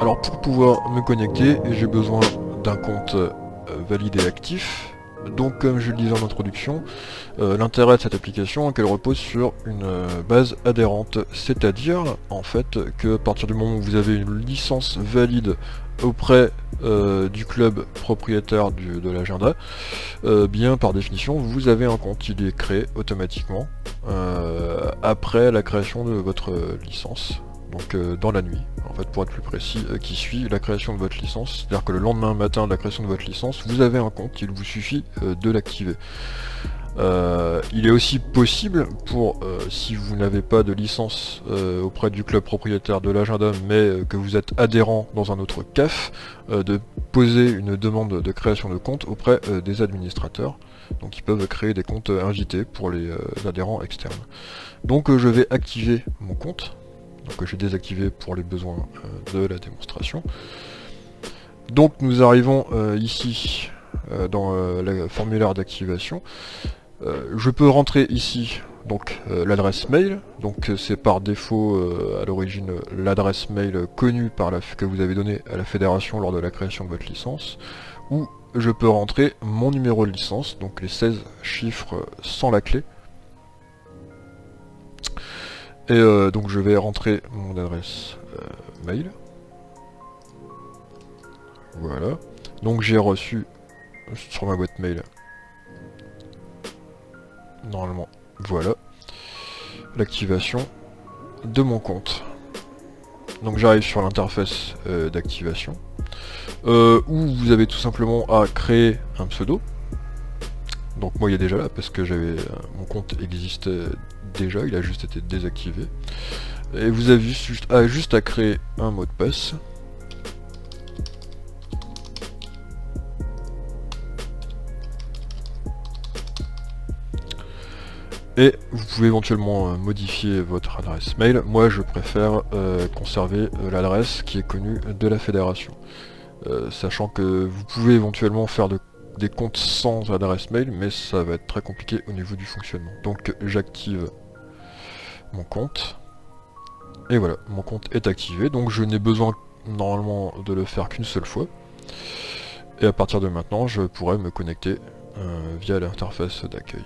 Alors pour pouvoir me connecter, j'ai besoin d'un compte valide et actif. Donc comme je le disais en introduction, l'intérêt de cette application est qu'elle repose sur une base adhérente, c'est-à-dire en fait que à partir du moment où vous avez une licence valide auprès du club propriétaire de l'agenda, bien par définition vous avez un compte, il est créé automatiquement après la création de votre licence, donc dans la nuit, en fait pour être plus précis, qui suit la création de votre licence, c'est-à-dire que le lendemain matin de la création de votre licence, vous avez un compte, il vous suffit de l'activer. Il est aussi possible pour, si vous n'avez pas de licence auprès du club propriétaire de l'agenda, mais que vous êtes adhérent dans un autre CAF, de poser une demande de création de compte auprès des administrateurs. Donc ils peuvent créer des comptes invités pour les adhérents externes. Donc je vais activer mon compte. Donc je vais désactiver pour les besoins de la démonstration. Donc nous arrivons ici dans le formulaire d'activation. Je peux rentrer ici donc l'adresse mail, donc c'est par défaut à l'origine l'adresse mail connue que vous avez donnée à la fédération lors de la création de votre licence, ou je peux rentrer mon numéro de licence, donc les 16 chiffres sans la clé. Et donc je vais rentrer mon adresse mail. Voilà. Donc j'ai reçu sur ma boîte mail, normalement, voilà, l'activation de mon compte. Donc j'arrive sur l'interface d'activation, où vous avez tout simplement à créer un pseudo. Donc moi il est déjà là parce que mon compte existait déjà, il a juste été désactivé. Et vous avez juste à créer un mot de passe. Et vous pouvez éventuellement modifier votre adresse mail. Moi je préfère conserver l'adresse qui est connue de la fédération. Sachant que vous pouvez éventuellement faire des comptes sans adresse mail, mais ça va être très compliqué au niveau du fonctionnement. Donc j'active mon compte. Et voilà, mon compte est activé. Donc je n'ai besoin normalement de le faire qu'une seule fois. Et à partir de maintenant, je pourrai me connecter via l'interface d'accueil.